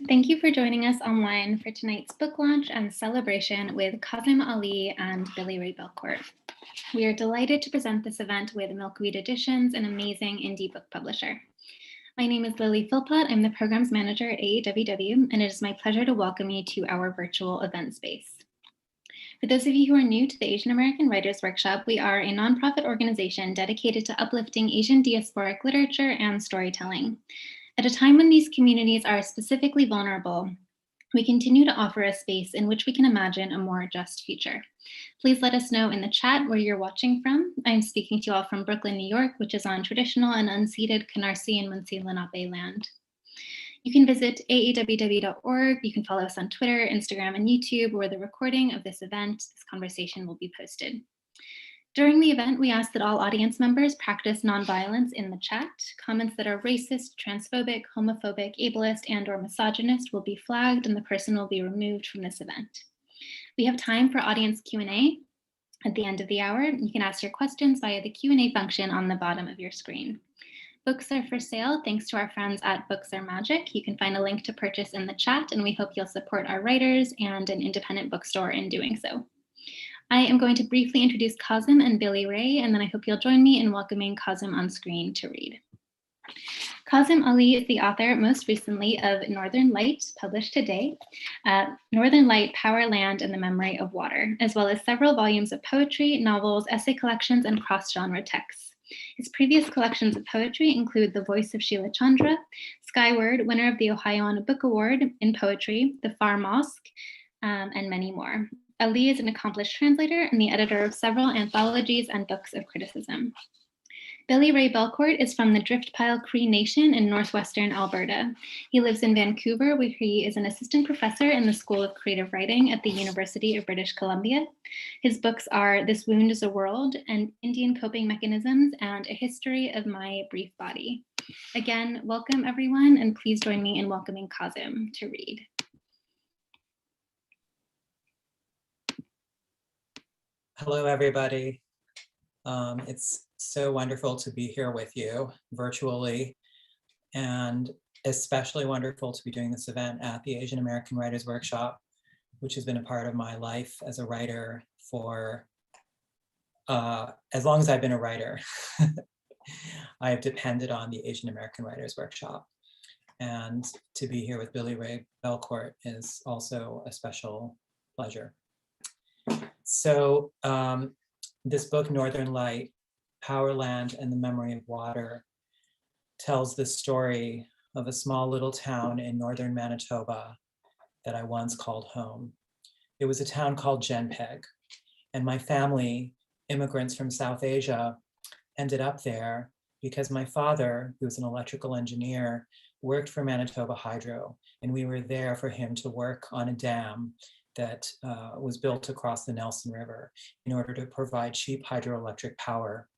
Thank you for joining us online for tonight's book launch and celebration with Kazim Ali and Billy Ray Belcourt. We are delighted to present this event with Milkweed Editions, an amazing indie book publisher. My name is Lily Philpott. I'm the Programs Manager at AAWW, and it is my pleasure to welcome you to our virtual event space. For those of you who are new to the Asian American Writers Workshop, we are a nonprofit organization dedicated to uplifting Asian diasporic literature and storytelling. At a time when these communities are specifically vulnerable, we continue to offer a space in which we can imagine a more just future. Please let us know in the chat where you're watching from. I'm speaking to you all from Brooklyn, New York, which is on traditional and unceded Canarsie and Munsee Lenape land. You can visit aaww.org. You can follow us on Twitter, Instagram, and YouTube, where the recording of this event, this conversation will be posted. During the event, we ask that all audience members practice nonviolence in the chat. Comments that are racist, transphobic, homophobic, ableist, and/or misogynist will be flagged and the person will be removed from this event. We have time for audience Q&A at the end of the hour. You can ask your questions via the Q&A function on the bottom of your screen. Books are for sale thanks to our friends at Books Are Magic. You can find a link to purchase in the chat, and we hope you'll support our writers and an independent bookstore in doing so. I am going to briefly introduce Kazim and Billy Ray, and then I hope you'll join me in welcoming Kazim on screen to read. Kazim Ali is the author, most recently, of Northern Light, published today, Northern Light, Power, Land, and the Memory of Water, as well as several volumes of poetry, novels, essay collections, and cross-genre texts. His previous collections of poetry include The Voice of Sheila Chandra, Skyward, winner of the Ohioana Book Award in Poetry, The Far Mosque, and many more. Ali is an accomplished translator and the editor of several anthologies and books of criticism. Billy Ray Belcourt is from the Driftpile Cree Nation in northwestern Alberta. He lives in Vancouver, where he is an assistant professor in the School of Creative Writing at the University of British Columbia. His books are This Wound is a World, and Indian Coping Mechanisms, and A History of My Brief Body. Again, welcome everyone, and please join me in welcoming Kazim to read. Hello, everybody. It's so wonderful to be here with you virtually, and especially wonderful to be doing this event at the Asian American Writers Workshop, which has been a part of my life as a writer for as long as I've been a writer. I have depended on the Asian American Writers Workshop, and to be here with Billy Ray Belcourt is also a special pleasure. So this book, Northern Light, Power, Land, and the Memory of Water, tells the story of a small little town in northern Manitoba that I once called home. It was a town called Genpeg, and my family, immigrants from South Asia, ended up there because my father, who was an electrical engineer, worked for Manitoba Hydro, and we were there for him to work on a dam that was built across the Nelson River in order to provide cheap hydroelectric power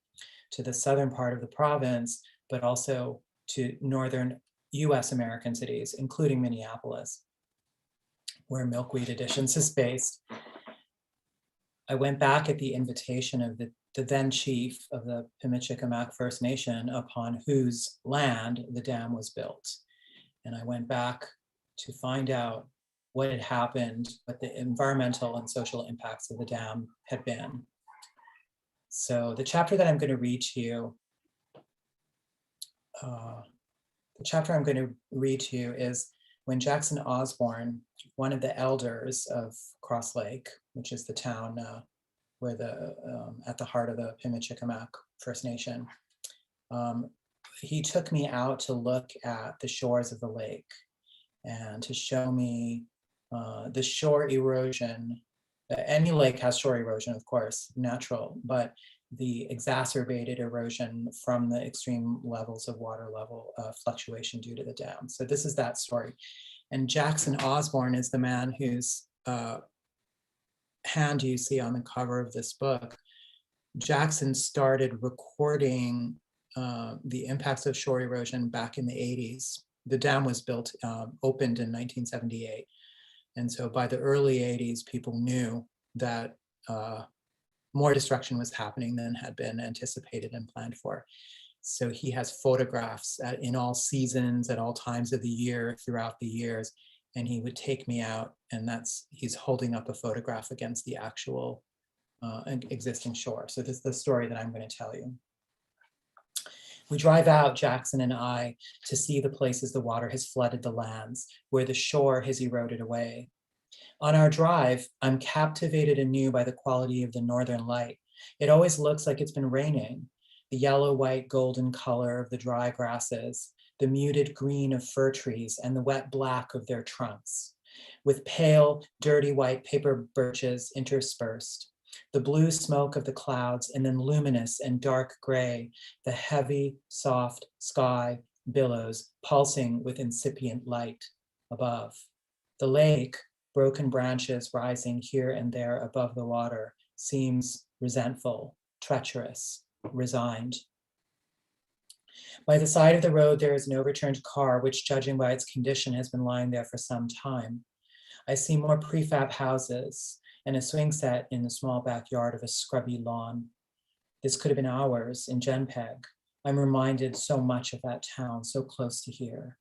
to the southern part of the province, but also to northern US American cities, including Minneapolis, where Milkweed Editions is based. I went back at the invitation of the then chief of the Pimicikamak First Nation, upon whose land the dam was built. And I went back to find out what had happened, what the environmental and social impacts of the dam had been. So the chapter that I'm going to read to you, is when Jackson Osborne, one of the elders of Cross Lake, which is the town where at the heart of the Pimicikamak First Nation, he took me out to look at the shores of the lake and to show me the shore erosion. Any lake has shore erosion, of course, natural, but the exacerbated erosion from the extreme levels of water level fluctuation due to the dam. So this is that story. And Jackson Osborne is the man whose hand you see on the cover of this book. Jackson started recording the impacts of shore erosion back in the 80s. The dam was opened in 1978. And so by the early 80s, people knew that more destruction was happening than had been anticipated and planned for. So he has photographs in all seasons, at all times of the year, throughout the years. and he would take me out, and he's holding up a photograph against the actual existing shore. So this is the story that I'm going to tell you. We drive out, Jackson and I, to see the places the water has flooded the lands, where the shore has eroded away. On our drive, I'm captivated anew by the quality of the northern light. It always looks like it's been raining. The yellow, white, golden color of the dry grasses, the muted green of fir trees, and the wet black of their trunks, with pale, dirty white paper birches interspersed. The blue smoke of the clouds, and then luminous and dark gray, the heavy, soft sky billows pulsing with incipient light above. The lake, broken branches rising here and there above the water, seems resentful, treacherous, resigned. By the side of the road, there is an overturned car, which, judging by its condition, has been lying there for some time. I see more prefab houses and a swing set in the small backyard of a scrubby lawn. This could have been ours in Genpeg. I'm reminded so much of that town, so close to here.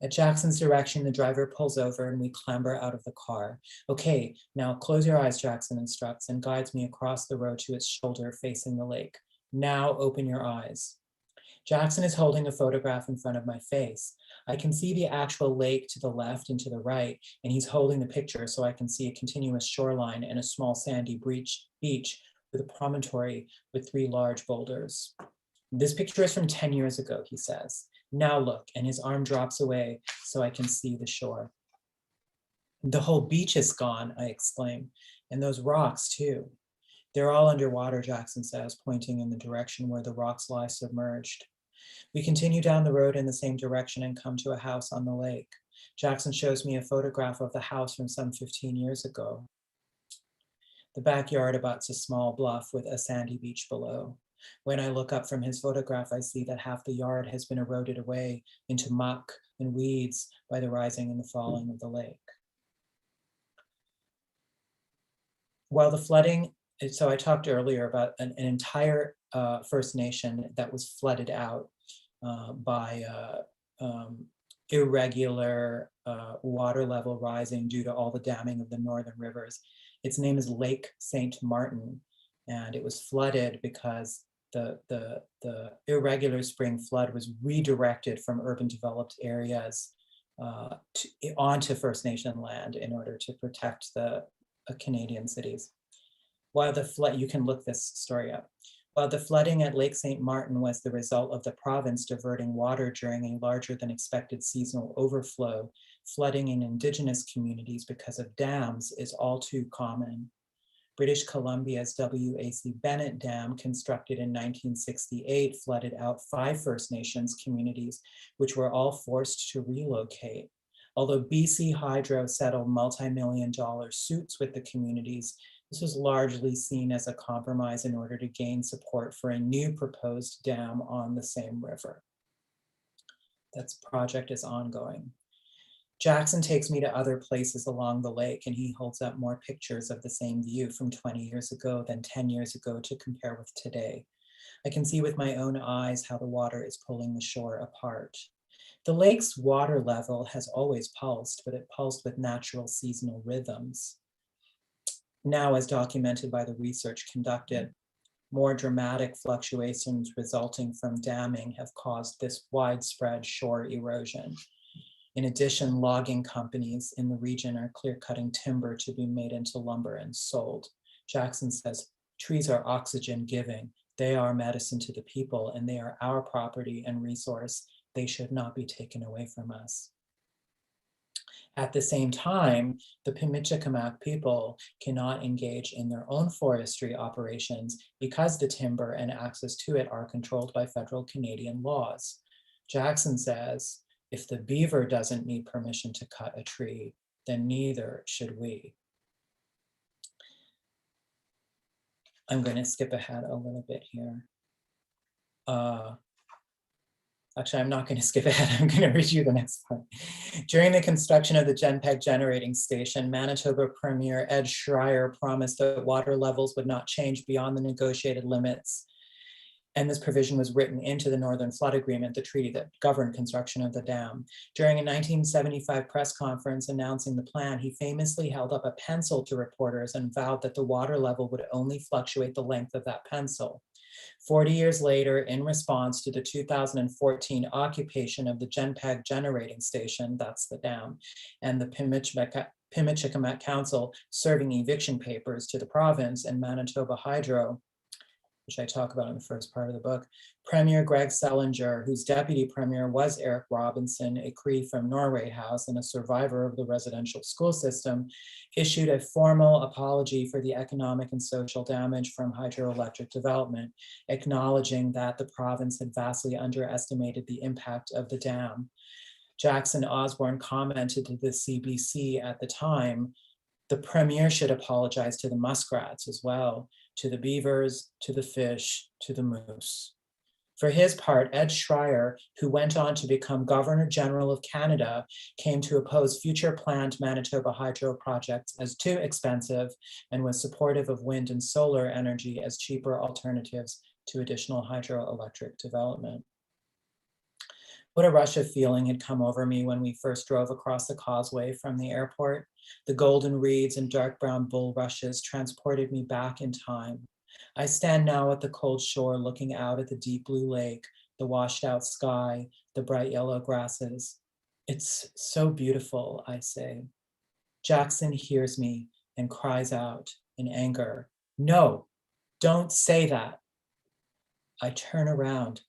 At Jackson's direction, the driver pulls over and we clamber out of the car. Okay, now close your eyes, Jackson instructs, and guides me across the road to its shoulder facing the lake. Now open your eyes. Jackson is holding a photograph in front of my face. I can see the actual lake to the left and to the right, and he's holding the picture so I can see a continuous shoreline and a small sandy beach with a promontory with 3 large boulders. This picture is from 10 years ago, he says. Now look, and his arm drops away so I can see the shore. The whole beach is gone, I exclaim, and those rocks too. They're all underwater, Jackson says, pointing in the direction where the rocks lie submerged. We continue down the road in the same direction and come to a house on the lake. Jackson shows me a photograph of the house from some 15 years ago. The backyard abuts a small bluff with a sandy beach below. When I look up from his photograph, I see that half the yard has been eroded away into muck and weeds by the rising and the falling of the lake. While the flooding, so I talked earlier about an entire First Nation that was flooded out by irregular water level rising due to all the damming of the northern rivers. Its name is Lake St. Martin, and it was flooded because the irregular spring flood was redirected from urban developed areas onto First Nation land in order to protect the Canadian cities. While the flood, you can look this story up. While the flooding at Lake St. Martin was the result of the province diverting water during a larger than expected seasonal overflow, flooding in Indigenous communities because of dams is all too common. British Columbia's W.A.C. Bennett Dam, constructed in 1968, flooded out 5 First Nations communities, which were all forced to relocate. Although BC Hydro settled multi-million-dollar suits with the communities, this was largely seen as a compromise in order to gain support for a new proposed dam on the same river. That project is ongoing. Jackson takes me to other places along the lake, and he holds up more pictures of the same view from 20 years ago than 10 years ago to compare with today. I can see with my own eyes how the water is pulling the shore apart. The lake's water level has always pulsed, but it pulsed with natural seasonal rhythms. Now, as documented by the research conducted, more dramatic fluctuations resulting from damming have caused this widespread shore erosion. In addition, logging companies in the region are clear-cutting timber to be made into lumber and sold. Jackson says, trees are oxygen giving. They are medicine to the people, and they are our property and resource. They should not be taken away from us. At the same time, the Pimicikamak people cannot engage in their own forestry operations because the timber and access to it are controlled by federal Canadian laws. Jackson says, if the beaver doesn't need permission to cut a tree, then neither should we. I'm going to skip ahead a little bit here. Actually, I'm not going to skip ahead. I'm going to read you the next part. During the construction of the Genpeg generating station, Manitoba Premier Ed Schreier promised that water levels would not change beyond the negotiated limits. And this provision was written into the Northern Flood Agreement, the treaty that governed construction of the dam. During a 1975 press conference announcing the plan, he famously held up a pencil to reporters and vowed that the water level would only fluctuate the length of that pencil. 40 years later, in response to the 2014 occupation of the Genpeg generating station, that's the dam, and the Pimicikamat Council serving eviction papers to the province and Manitoba Hydro, which I talk about in the first part of the book, Premier Greg Selinger, whose deputy premier was Eric Robinson, a Cree from Norway House and a survivor of the residential school system, issued a formal apology for the economic and social damage from hydroelectric development, acknowledging that the province had vastly underestimated the impact of the dam. Jackson Osborne commented to the CBC at the time, the premier should apologize to the muskrats as well, to the beavers, to the fish, to the moose. For his part, Ed Schreier, who went on to become Governor General of Canada, came to oppose future planned Manitoba hydro projects as too expensive and was supportive of wind and solar energy as cheaper alternatives to additional hydroelectric development. What a rush of feeling had come over me when we first drove across the causeway from the airport. The golden reeds and dark brown bulrushes transported me back in time. I stand now at the cold shore looking out at the deep blue lake, the washed out sky, the bright yellow grasses. It's so beautiful, I say. Jackson hears me and cries out in anger, "No, don't say that." I turn around,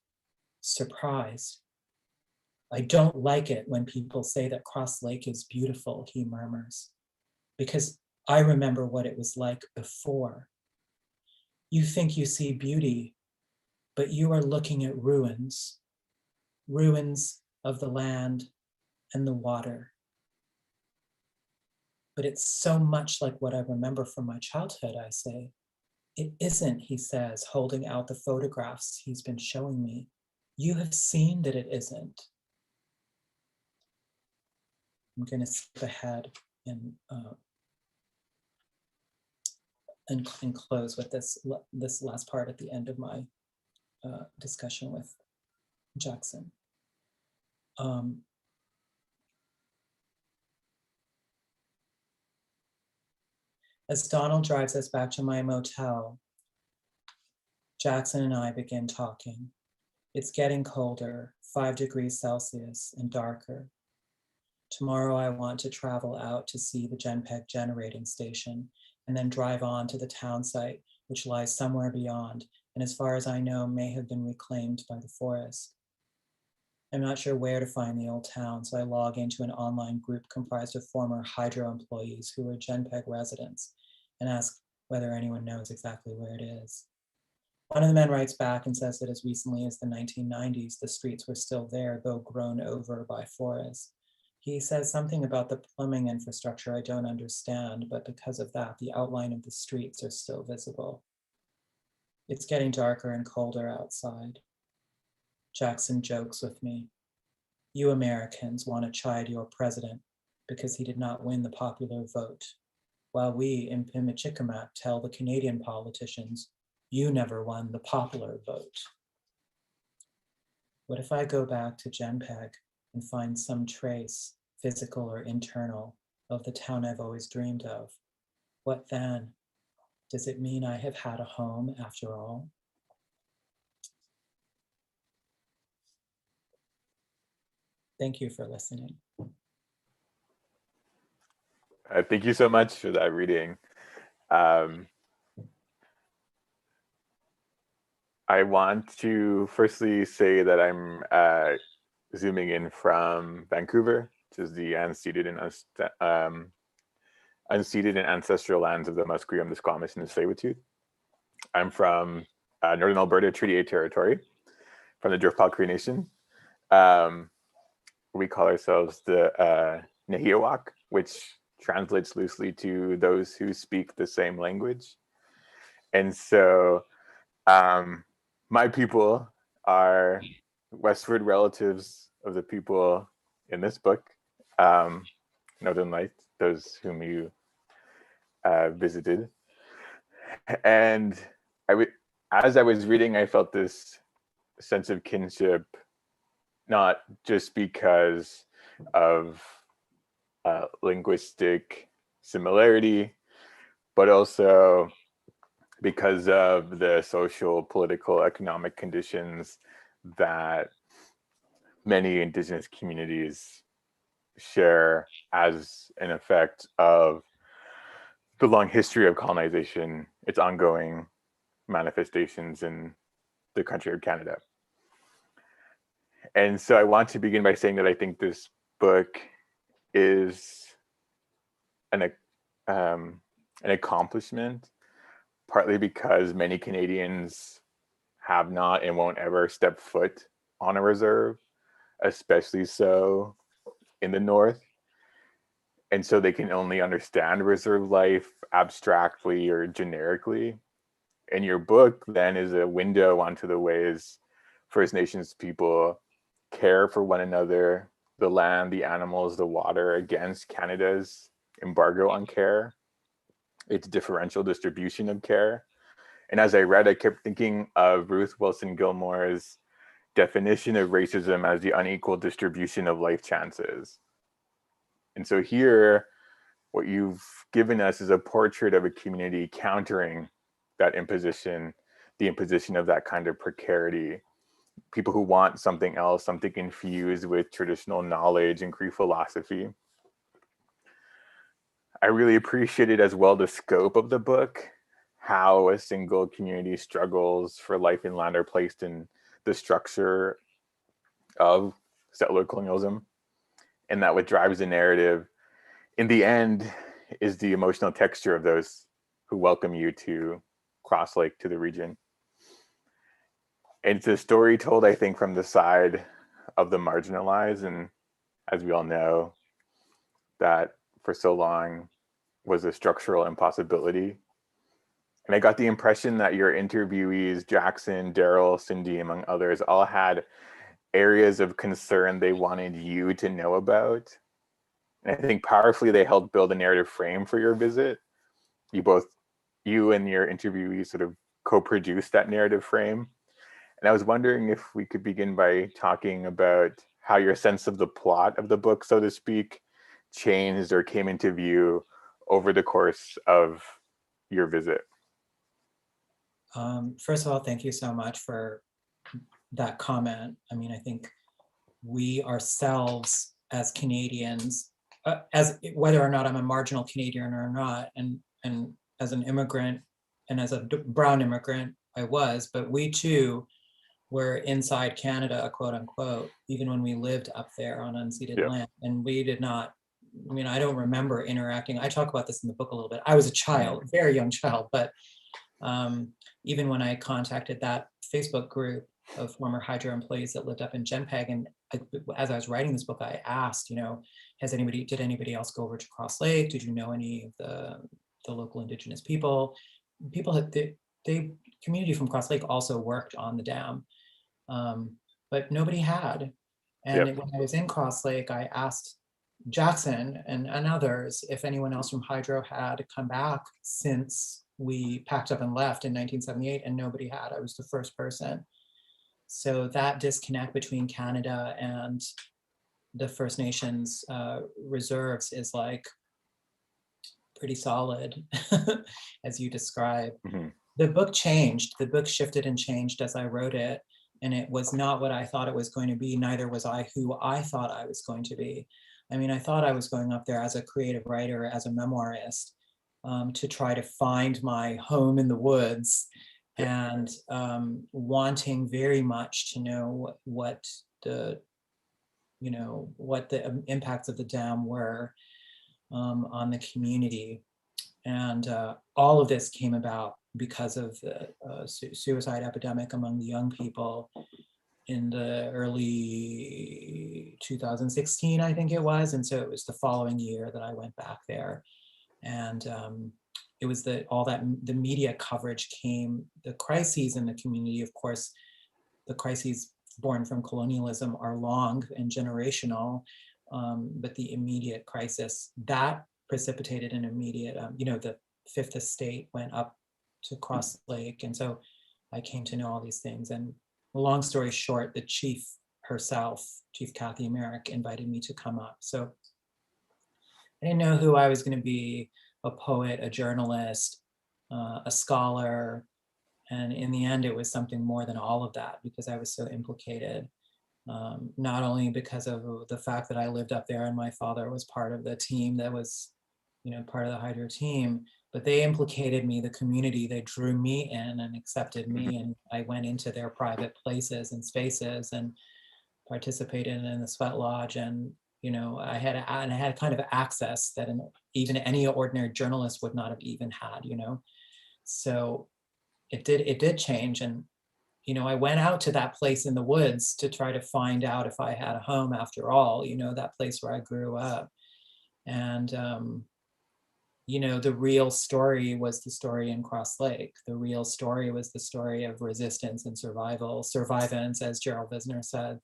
surprised. "I don't like it when people say that Cross Lake is beautiful," he murmurs, "because I remember what it was like before. You think you see beauty, but you are looking at ruins, ruins of the land and the water." "But it's so much like what I remember from my childhood," I say. "It isn't," he says, holding out the photographs he's been showing me. "You have seen that it isn't." I'm going to skip ahead and close with this last part at the end of my discussion with Jackson. As Donald drives us back to my motel, Jackson and I begin talking. It's getting colder, 5 degrees Celsius, and darker. Tomorrow I want to travel out to see the Genpeg generating station and then drive on to the town site, which lies somewhere beyond, and as far as I know, may have been reclaimed by the forest. I'm not sure where to find the old town, so I log into an online group comprised of former hydro employees who are Genpeg residents and ask whether anyone knows exactly where it is. One of the men writes back and says that as recently as the 1990s, the streets were still there, though grown over by forest. He says something about the plumbing infrastructure I don't understand, but because of that, the outline of the streets are still visible. It's getting darker and colder outside. Jackson jokes with me. "You Americans want to chide your president because he did not win the popular vote, while we in Pimicikamat tell the Canadian politicians, you never won the popular vote." What if I go back to Genpeg and find some trace, physical or internal, of the town I've always dreamed of? What then? Does it mean I have had a home after all? Thank you for listening. Thank you so much for that reading. I want to firstly say that I'm zooming in from Vancouver, which is the unceded and ancestral lands of the Musqueam, the Squamish, and the Tsleil-Waututh. I'm from Northern Alberta Treaty 8 territory, from the Driftpal Cree Nation. We call ourselves the Nahiawak, which translates loosely to those who speak the same language. And so my people are westward relatives of the people in this book, Northern Lights, those whom you visited. And as I was reading, I felt this sense of kinship, not just because of linguistic similarity, but also because of the social, political, economic conditions that many indigenous communities share as an effect of the long history of colonization, its ongoing manifestations in the country of Canada. And so I want to begin by saying that I think this book is an accomplishment, partly because many Canadians have not and won't ever step foot on a reserve, especially so in the North. And so they can only understand reserve life abstractly or generically. And your book then is a window onto the ways First Nations people care for one another, the land, the animals, the water, against Canada's embargo on care, its differential distribution of care. And as I read, I kept thinking of Ruth Wilson Gilmore's definition of racism as the unequal distribution of life chances. And so here, what you've given us is a portrait of a community countering that imposition, the imposition of that kind of precarity. People who want something else, something infused with traditional knowledge and Cree philosophy. I really appreciated as well the scope of the book, how a single community struggles for life and land are placed in the structure of settler colonialism, and that what drives the narrative in the end is the emotional texture of those who welcome you to Cross Lake, to the region. And it's a story told, I think, from the side of the marginalized, and as we all know, that for so long was a structural impossibility. And I got the impression that your interviewees, Jackson, Daryl, Cindy, among others, all had areas of concern they wanted you to know about. And I think powerfully they helped build a narrative frame for your visit. You and your interviewees sort of co-produced that narrative frame. And I was wondering if we could begin by talking about how your sense of the plot of the book, so to speak, changed or came into view over the course of your visit. First of all, thank you so much for that comment. I mean, I think we ourselves as Canadians, as whether or not I'm a marginal Canadian or not, and as an immigrant and as a brown immigrant, I was, but we too were inside Canada, quote unquote, even when we lived up there on unceded land. And we did not, I mean, I don't remember interacting. I talk about this in the book a little bit. I was a child, very young child, but even when I contacted that Facebook group of former Hydro employees that lived up in Genpeg, and as I was writing this book, I asked, did anybody else go over to Cross Lake? Did you know any of the local Indigenous people? Community from Cross Lake also worked on the dam, but nobody had. And when I was in Cross Lake, I asked Jackson and others if anyone else from Hydro had come back since we packed up and left in 1978, and nobody had. I was the first person. So that disconnect between Canada and the First Nations reserves is like pretty solid, as you describe. Mm-hmm. The book changed. The book shifted and changed as I wrote it, and it was not what I thought it was going to be. Neither was I who I thought I was going to be. I mean, I thought I was going up there as a creative writer, as a memoirist, to try to find my home in the woods, and wanting very much to know what the impacts of the dam were on the community. And all of this came about because of the suicide epidemic among the young people in the early 2016, I think it was. And so it was the following year that I went back there. And it was the media coverage came, the crises in the community. Of course, the crises born from colonialism are long and generational, but the immediate crisis that precipitated an immediate, the Fifth Estate went up to Cross Lake. And so I came to know all these things. And long story short, the chief herself, Chief Kathy Merrick, invited me to come up. So I didn't know who I was going to be, a poet, a journalist, a scholar. And in the end, it was something more than all of that because I was so implicated. Not only because of the fact that I lived up there and my father was part of the team that was, part of the Hydro team, but they implicated me, the community, they drew me in and accepted me. And I went into their private places and spaces and participated in the sweat lodge. And, I had kind of access that even any ordinary journalist would not have even had, So it did change. And I went out to that place in the woods to try to find out if I had a home after all, that place where I grew up. And, the real story was the story in Cross Lake. The real story was the story of resistance and survivance, as Gerald Visner said,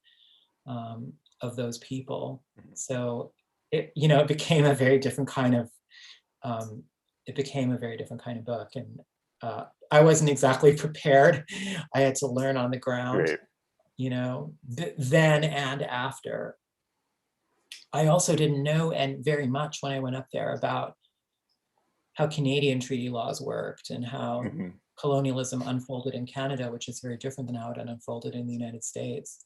of those people. So it became a very different kind of, book. And I wasn't exactly prepared. I had to learn on the ground, then and after. I also didn't know and very much when I went up there about how Canadian treaty laws worked and how colonialism unfolded in Canada, which is very different than how it unfolded in the United States.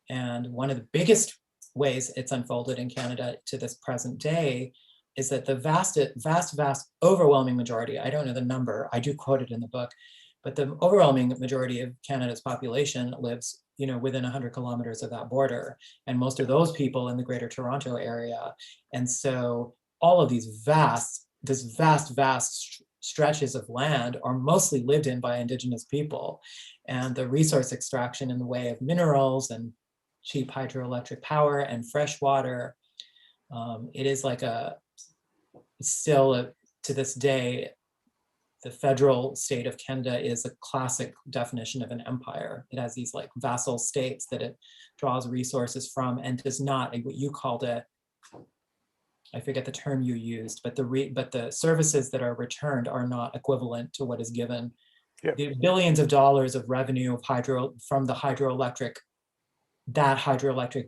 And one of the biggest ways it's unfolded in Canada to this present day is that the vast, overwhelming majority, I don't know the number, I do quote it in the book, but the overwhelming majority of Canada's population lives, within 100 kilometers of that border. And most of those people in the Greater Toronto area. And so all of these vast stretches of land are mostly lived in by Indigenous people. And the resource extraction in the way of minerals and cheap hydroelectric power and fresh water, it is like to this day, the federal state of Canada is a classic definition of an empire. It has these like vassal states that it draws resources from and does not, what you called it, I forget the term you used, but the services that are returned are not equivalent to what is given. Yep. The billions of dollars of revenue of from the hydroelectric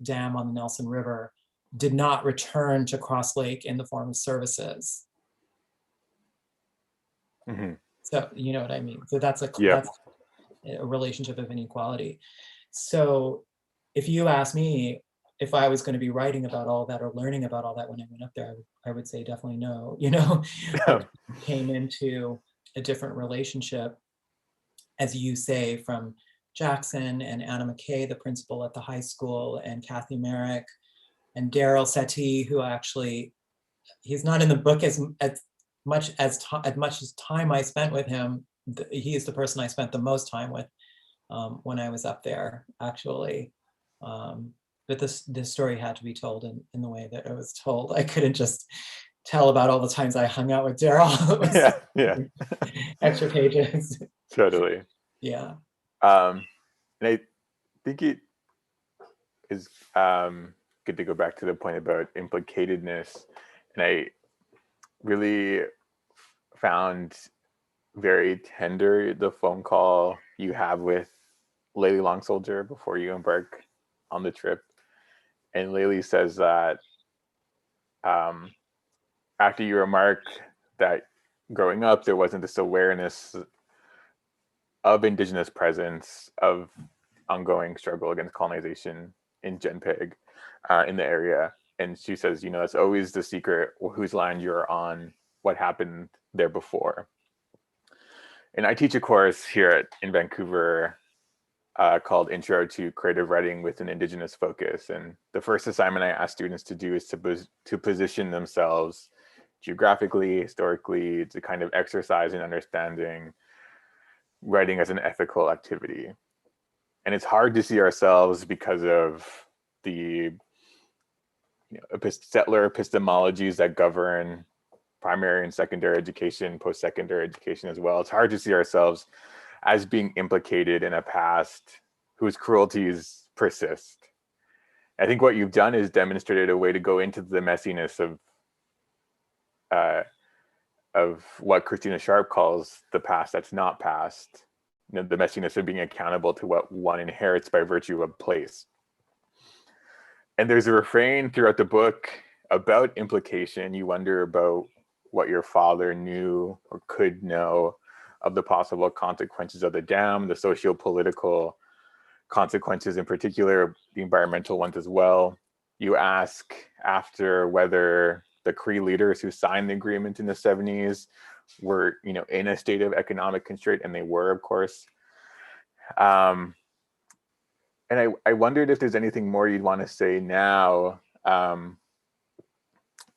dam on the Nelson River did not return to Cross Lake in the form of services. So you know what I mean? So that's that's a relationship of inequality. So if you ask me if I was going to be writing about all that or learning about all that when I went up there, I would say definitely no. I came into a different relationship, as you say, from Jackson and Anna McKay, the principal at the high school, and Kathy Merrick and Daryl Settee, who actually, he's not in the book as much as time I spent with him. He is the person I spent the most time with when I was up there, actually. But this story had to be told in the way that it was told. I couldn't just tell about all the times I hung out with Daryl. Yeah. Extra pages. Totally. Yeah. And I think it is good to go back to the point about implicatedness. And I really found very tender the phone call you have with Layli Long Soldier before you embark on the trip. And Layli says that after you remark that growing up, there wasn't this awareness of Indigenous presence, of ongoing struggle against colonization in Genpeg, in the area. And she says, that's always the secret, whose land you're on, what happened there before. And I teach a course here in Vancouver called Intro to Creative Writing with an Indigenous Focus. And the first assignment I ask students to do is to position themselves geographically, historically, to kind of exercise in understanding writing as an ethical activity. And it's hard to see ourselves because of the settler epistemologies that govern primary and secondary education, post-secondary education as well. It's hard to see ourselves as being implicated in a past whose cruelties persist. I think what you've done is demonstrated a way to go into the messiness of what Christina Sharp calls the past that's not past, the messiness of being accountable to what one inherits by virtue of place. And there's a refrain throughout the book about implication. You wonder about what your father knew or could know of the possible consequences of the dam, the socio-political consequences in particular, the environmental ones as well. You ask after whether the Cree leaders who signed the agreement in the 70s were, in a state of economic constraint, and they were, of course. And I wondered if there's anything more you'd want to say now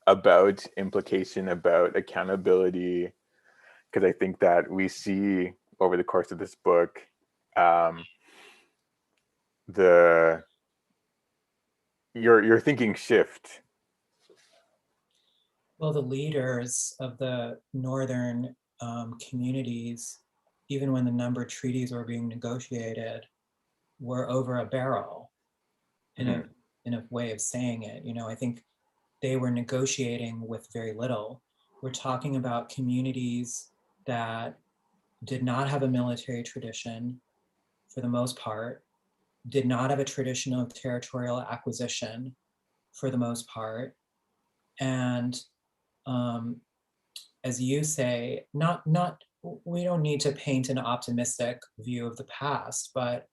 about implication, about accountability, because I think that we see over the course of this book your thinking shift. Well, the leaders of the northern communities, even when the numbered treaties were being negotiated, were over a barrel, in a way of saying it. I think they were negotiating with very little. We're talking about communities that did not have a military tradition, for the most part, did not have a tradition of territorial acquisition, for the most part, and as you say, we don't need to paint an optimistic view of the past, but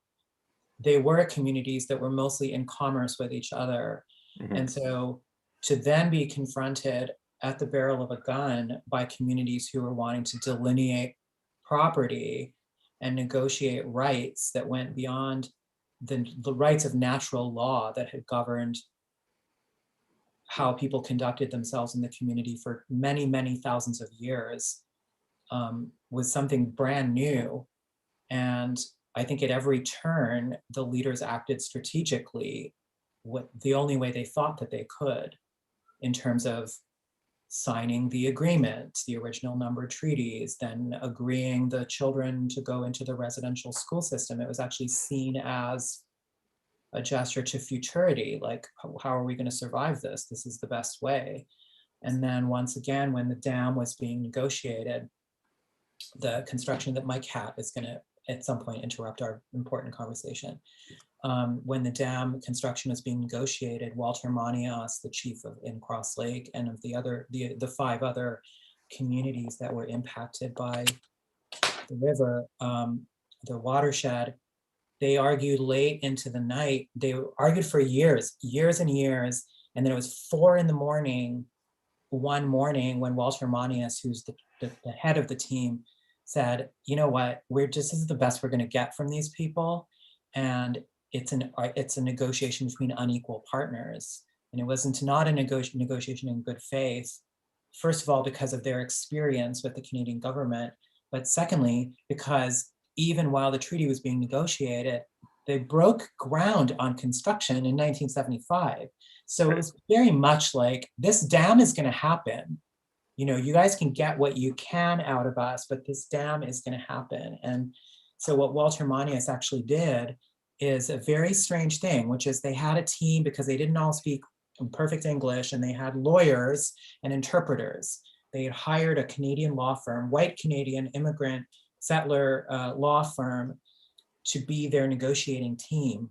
they were communities that were mostly in commerce with each other. And so to then be confronted at the barrel of a gun by communities who were wanting to delineate property and negotiate rights that went beyond the rights of natural law that had governed how people conducted themselves in the community for many, many thousands of years, was something brand new. And I think at every turn, the leaders acted strategically, the only way they thought that they could, in terms of signing the agreement, the original numbered treaties, then agreeing the children to go into the residential school system. It was actually seen as a gesture to futurity, like, how are we going to survive this? This is the best way. And then once again, when the dam was being negotiated, the construction that Mike Hatt is going to at some point interrupt our important conversation. When the dam construction was being negotiated, Walter Manias, the chief in Cross Lake, and of the 5 other communities that were impacted by the river, the watershed, they argued late into the night. They argued for years and years. And then it was 4 a.m. one morning when Walter Manias, who's the head of the team, said, you know what, this is the best we're going to get from these people. And it's a negotiation between unequal partners. And it wasn't not a negotiation in good faith. First of all, because of their experience with the Canadian government, but secondly, because even while the treaty was being negotiated, they broke ground on construction in 1975. So it was very much like, this dam is going to happen. You guys can get what you can out of us, but this dam is going to happen. And so what Walter Manias actually did is a very strange thing, which is they had a team, because they didn't all speak perfect English, and they had lawyers and interpreters. They had hired a Canadian law firm, white Canadian immigrant settler law firm, to be their negotiating team.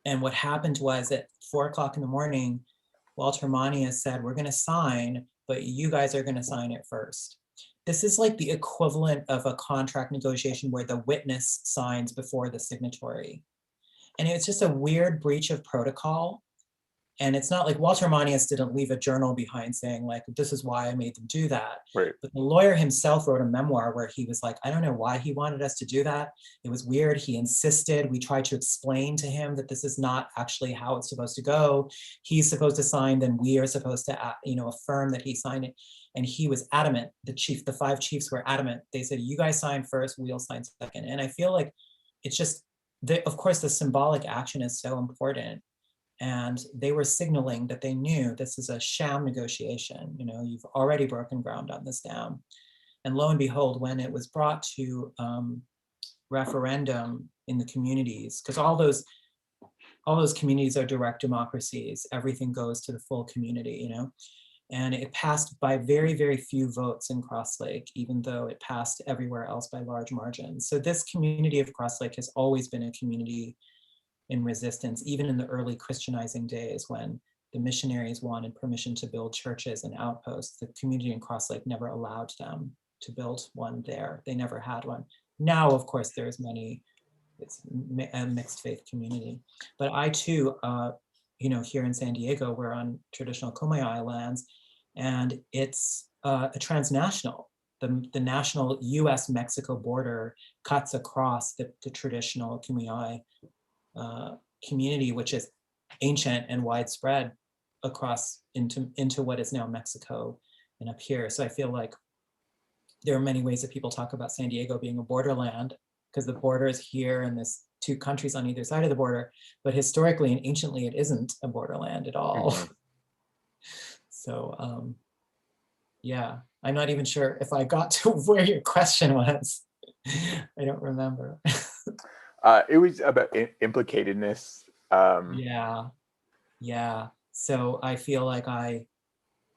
And what happened was at 4 a.m, Walter Manias said, we're going to sign, but you guys are going to sign it first. This is like the equivalent of a contract negotiation where the witness signs before the signatory. And it's just a weird breach of protocol. And it's not like Walter Manias didn't leave a journal behind saying, like, this is why I made them do that. Right. But the lawyer himself wrote a memoir where he was like, I don't know why he wanted us to do that. It was weird. He insisted. We tried to explain to him that this is not actually how it's supposed to go. He's supposed to sign, then we are supposed to, affirm that he signed it. And he was adamant. The 5 chiefs were adamant. They said, you guys sign first, we'll sign second. And I feel like it's just, of course, the symbolic action is so important. And they were signaling that they knew this is a sham negotiation. You've already broken ground on this dam. And lo and behold, when it was brought to referendum in the communities, because all those communities are direct democracies, everything goes to the full community, And it passed by very, very few votes in Cross Lake, even though it passed everywhere else by large margins. So this community of Cross Lake has always been a community in resistance, even in the early Christianizing days when the missionaries wanted permission to build churches and outposts. The community in Cross Lake never allowed them to build one there. They never had one. Now, of course, there's many, it's a mixed faith community. But I too, here in San Diego, we're on traditional Kumeyaay lands, and it's a transnational. The national US-Mexico border cuts across the traditional Kumeyaay community, which is ancient and widespread across into what is now Mexico and up here. So I feel like there are many ways that people talk about San Diego being a borderland, because the border is here and there's two countries on either side of the border, but historically and anciently it isn't a borderland at all. So yeah, I'm not even sure if I got to where your question was. I don't remember. It was about implicatedness. Yeah. So I feel like I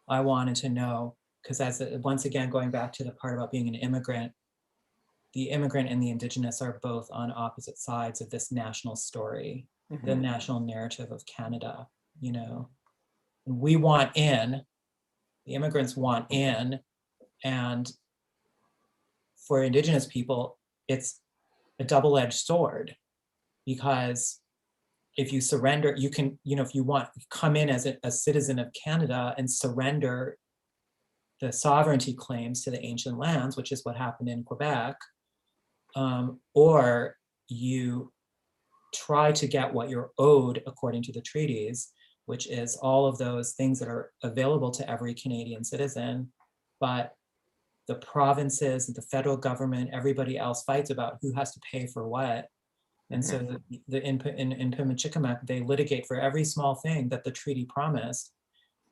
wanted to know, because once again, going back to the part about being an immigrant, the immigrant and the indigenous are both on opposite sides of this national story, the national narrative of Canada, We want in, the immigrants want in, and for indigenous people, it's a double-edged sword, because if you surrender, you can, if you come in as a citizen of Canada and surrender the sovereignty claims to the ancient lands, which is what happened in Quebec, or you try to get what you're owed according to the treaties, which is all of those things that are available to every Canadian citizen, but the provinces, the federal government, everybody else fights about who has to pay for what. And so in Pimicikamak, they litigate for every small thing that the treaty promised,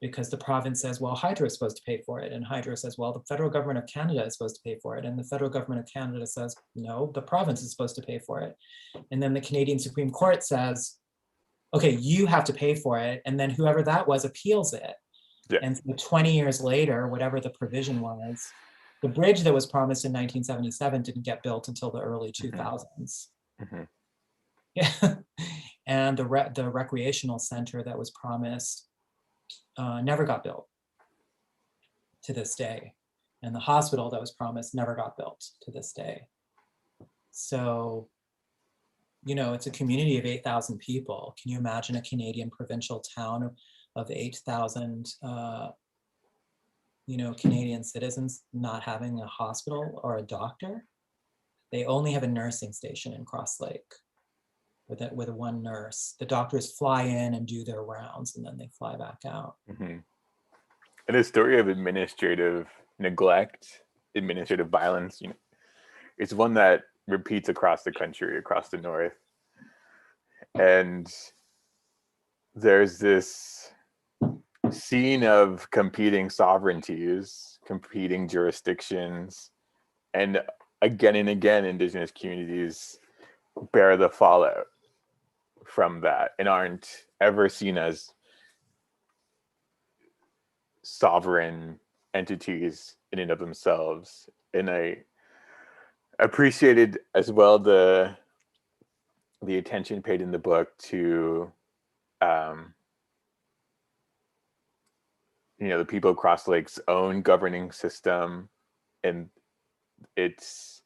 because the province says, well, Hydro is supposed to pay for it. And Hydro says, well, the federal government of Canada is supposed to pay for it. And the federal government of Canada says, no, the province is supposed to pay for it. And then the Canadian Supreme Court says, okay, you have to pay for it. And then whoever that was appeals it. Yeah. And so 20 years later, whatever the provision was, the bridge that was promised in 1977 didn't get built until the early 2000s. Yeah. And the recreational center that was promised never got built to this day. And the hospital that was promised never got built to this day. So, it's a community of 8,000 people. Can you imagine a Canadian provincial town of 8,000, Canadian citizens not having a hospital or a doctor? They only have a nursing station in Cross Lake with one nurse. The doctors fly in and do their rounds, and then they fly back out. And the story of administrative neglect, administrative violence, it's one that repeats across the country, across the North. And there's this scene of competing sovereignties, competing jurisdictions, and again, Indigenous communities bear the fallout from that and aren't ever seen as sovereign entities in and of themselves. And I appreciated as well the attention paid in the book to the people of Cross Lake's own governing system and its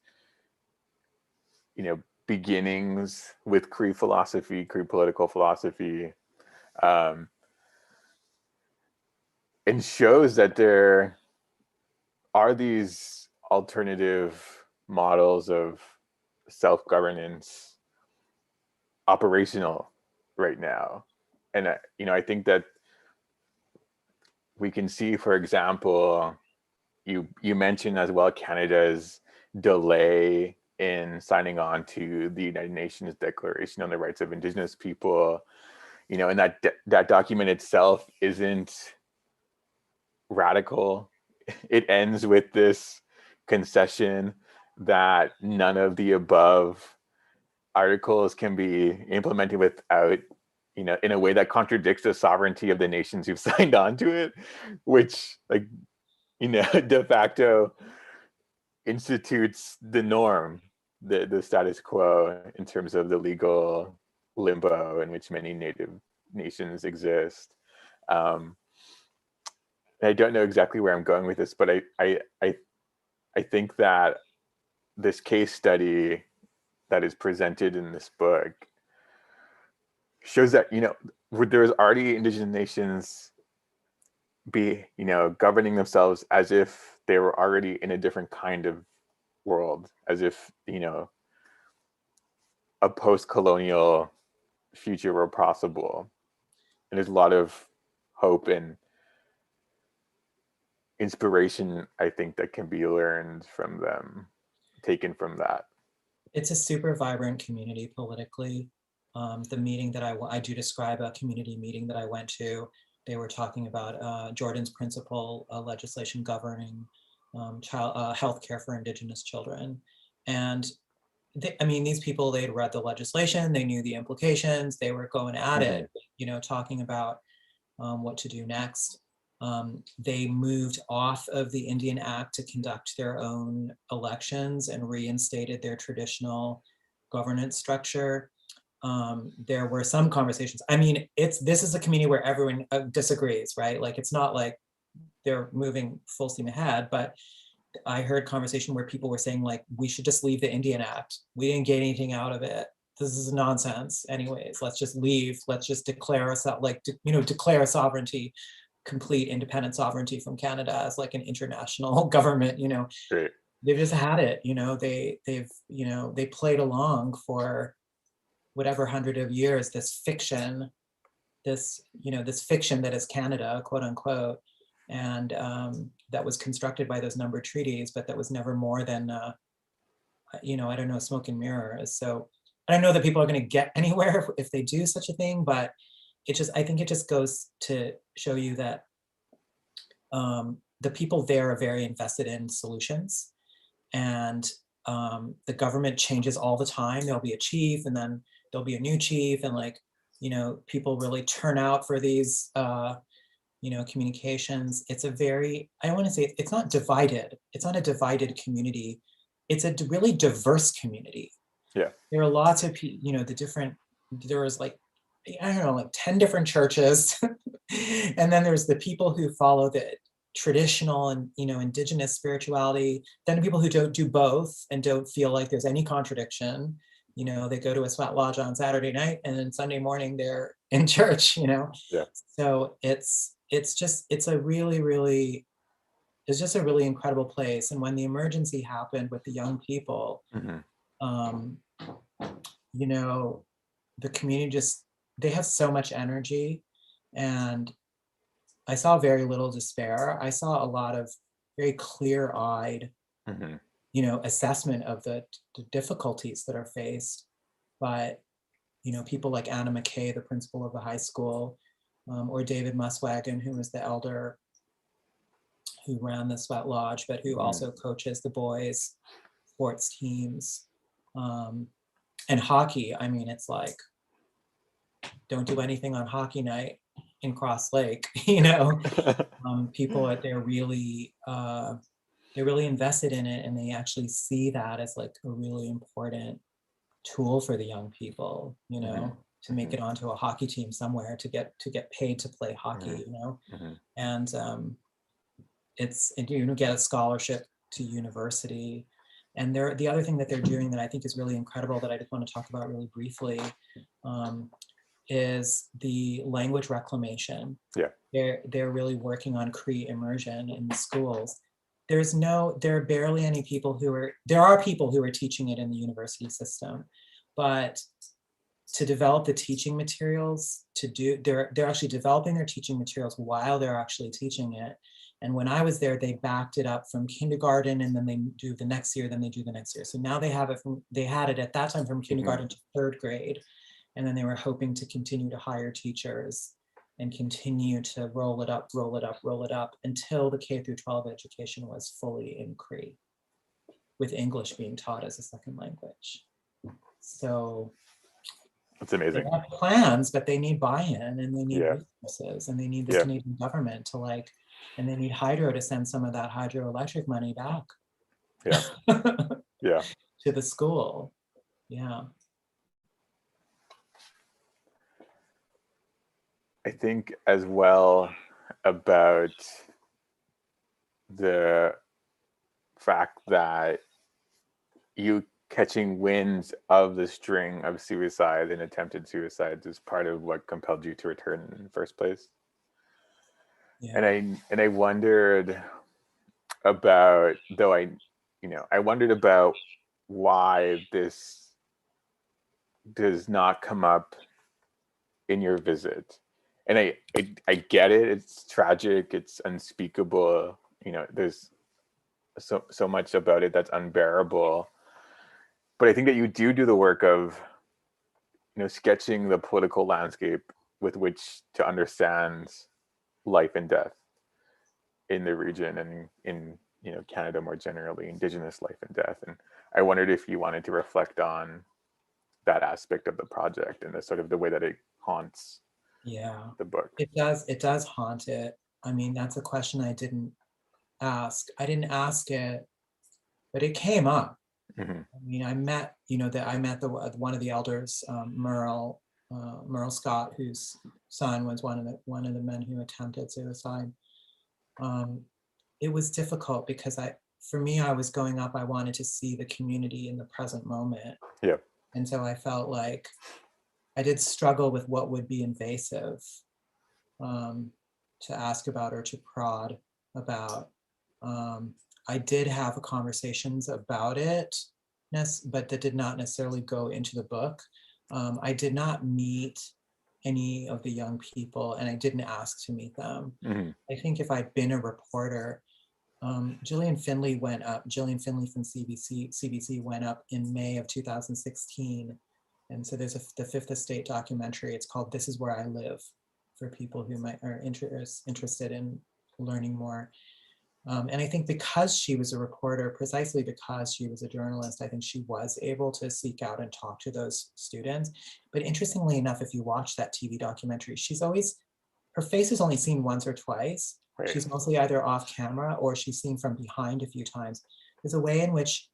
beginnings with Cree philosophy, Cree political philosophy, and shows that there are these alternative models of self-governance operational right now. And I think that we can see, for example, you mentioned as well Canada's delay in signing on to the United Nations Declaration on the Rights of Indigenous People, and that document itself isn't radical. It ends with this concession that none of the above articles can be implemented without in a way that contradicts the sovereignty of the nations who've signed on to it, which de facto institutes the norm, the status quo in terms of the legal limbo in which many native nations exist. I don't know exactly where I'm going with this, but I think that this case study that is presented in this book shows that there's already indigenous nations governing themselves as if they were already in a different kind of world, as if a post-colonial future were possible. And there's a lot of hope and inspiration, I think, that can be learned from them, taken from that. It's a super vibrant community politically. The meeting that I do describe a community meeting that I went to. They were talking about Jordan's Principle legislation governing health care for Indigenous children. And these people, they'd read the legislation, they knew the implications, they were going at it, talking about what to do next. They moved off of the Indian Act to conduct their own elections and reinstated their traditional governance structure. There were some conversations. This is a community where everyone disagrees, right? Like, it's not like they're moving full steam ahead, but I heard conversation where people were saying, like, we should just leave the Indian Act. We didn't get anything out of it. This is nonsense anyways. Let's just leave. Let's just declare declare sovereignty, complete independent sovereignty from Canada as like an international government. Great. They've just had it. They played along for whatever 100 of years, this fiction that is Canada, quote unquote, and that was constructed by those numbered treaties, but that was never more than I don't know, smoke and mirrors. So I don't know that people are going to get anywhere if they do such a thing, but I think it just goes to show you that the people there are very invested in solutions, and the government changes all the time. There'll be a chief, and then there'll be a new chief, and people really turn out for these communications. It's a very, I don't want to say, it's not divided. It's not a divided community. It's a really diverse community. Yeah. There are lots of there was 10 different churches. And then there's the people who follow the traditional and, indigenous spirituality. Then the people who don't do both and don't feel like there's any contradiction. They go to a sweat lodge on Saturday night, and then Sunday morning they're in church, Yeah. So it's a really incredible place. And when the emergency happened with the young people, the community they have so much energy, and I saw very little despair. I saw a lot of very clear-eyed, assessment of the difficulties that are faced by, people like Anna McKay, the principal of the high school, or David Muswagon, who was the elder who ran the sweat lodge, but who also coaches the boys' sports teams. And hockey, it's like, don't do anything on hockey night in Cross Lake, people, they're really invested in it, and they actually see that as like a really important tool for the young people, to make it onto a hockey team somewhere, to get paid to play hockey, and it's, get a scholarship to university. And the other thing that they're doing that I think is really incredible, that I just want to talk about really briefly, is the language reclamation. Yeah. They're really working on Cree immersion in the schools. There are barely any people there are people who are teaching it in the university system, but to develop the teaching materials, they're actually developing their teaching materials while they're actually teaching it. And when I was there, they backed it up from kindergarten, and then they do the next year, then they do the next year. So now they had it at that time from kindergarten to third grade. And then they were hoping to continue to hire teachers and continue to roll it up until the K through 12 education was fully in Cree, with English being taught as a second language. So It's They amazing. have plans, but they need buy-in and they need Yeah. resources and they need the Yeah. Canadian government to like, and they need Hydro to send some of that hydroelectric money back Yeah. Yeah. to the school. Yeah. I think as well about the fact that you catching winds of the string of suicide and attempted suicides is part of what compelled you to return in the first place. Yeah. And I wondered about, though I wondered about why this does not come up in your visit. And I get it. It's tragic. It's unspeakable. There's so much about it that's unbearable. But I think that you do the work of sketching the political landscape with which to understand life and death in the region and in Canada more generally, Indigenous life and death. And I wondered if you wanted to reflect on that aspect of the project and the sort of the way that it haunts the book. It does haunt it. I mean, that's a question I didn't ask. I didn't ask it, but it came up. Mm-hmm. I mean, I met one of the elders, Merle Scott, whose son was one of the men who attempted suicide. It was difficult because for me, I was going up, I wanted to see the community in the present moment. Yeah. And so I felt like I did struggle with what would be invasive to ask about or to prod about. I did have conversations about it, but that did not necessarily go into the book. I did not meet any of the young people and I didn't ask to meet them. Mm-hmm. I think if I'd been a reporter, Gillian Finley from CBC went up in May of 2016. And so there's the Fifth Estate documentary. It's called This Is Where I Live, for people who are interested in learning more. And I think because she was a reporter, precisely because she was a journalist, I think she was able to seek out and talk to those students. But interestingly enough, if you watch that TV documentary, her face is only seen once or twice. Right. She's mostly either off camera or she's seen from behind a few times. There's a way in which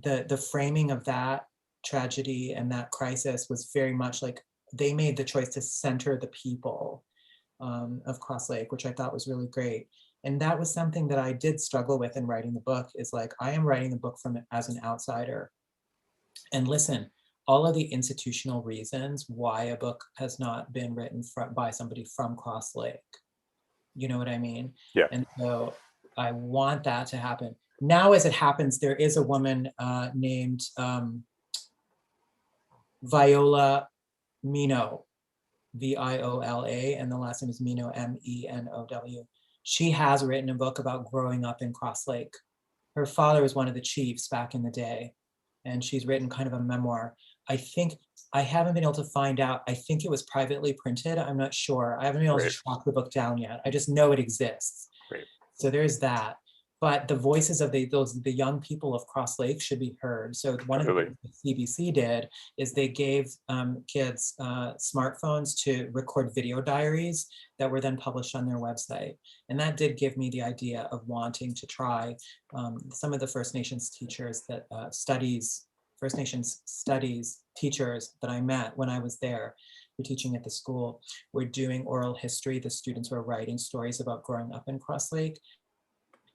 the framing of that tragedy and that crisis was very much like they made the choice to center the people of Cross Lake, which I thought was really great. And that was something that I did struggle with in writing the book, is like, I am writing the book as an outsider. And listen, all of the institutional reasons why a book has not been written by somebody from Cross Lake. You know what I mean? Yeah. And so I want that to happen. Now, as it happens, there is a woman named Viola Minow, Viola, and the last name is Minow, Menow. She has written a book about growing up in Cross Lake. Her father was one of the chiefs back in the day, and she's written kind of a memoir. I think I haven't been able to find out. I think it was privately printed. I'm not sure. I haven't been able to track the book down yet. I just know it exists. Right. So there's that. But the voices of the young people of Cross Lake should be heard. So one of the things the CBC did is they gave kids smartphones to record video diaries that were then published on their website. And that did give me the idea of wanting to try some of the First Nations teachers that First Nations studies teachers that I met when I was there, were teaching at the school, were doing oral history. The students were writing stories about growing up in Cross Lake.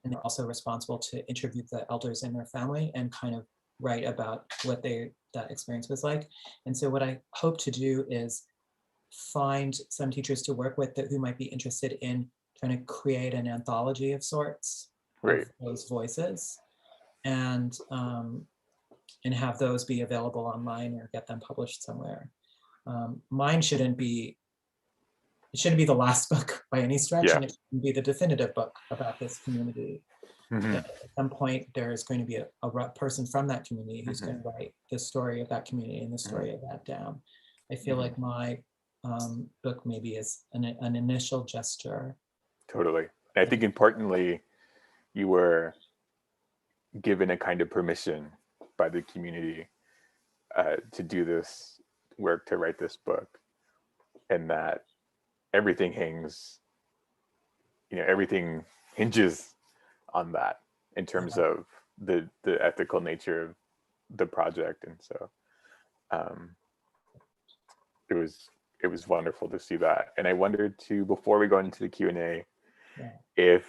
And they're also responsible to interview the elders in their family and kind of write about what that experience was like. And so what I hope to do is find some teachers to work with who might be interested in trying to create an anthology of sorts of those voices, and have those be available online or get them published somewhere. Mine shouldn't be the last book by any stretch, and it shouldn't be the definitive book about this community. Mm-hmm. At some point, there is going to be a person from that community who's going to write the story of that community and the story of that dam. I feel like my book maybe is an initial gesture. Totally. And I think importantly, you were given a kind of permission by the community to do this work to write this book, and that everything everything hinges on that in terms of the ethical nature of the project. And so it was wonderful to see that. And I wondered too, before we go into the Q&A, if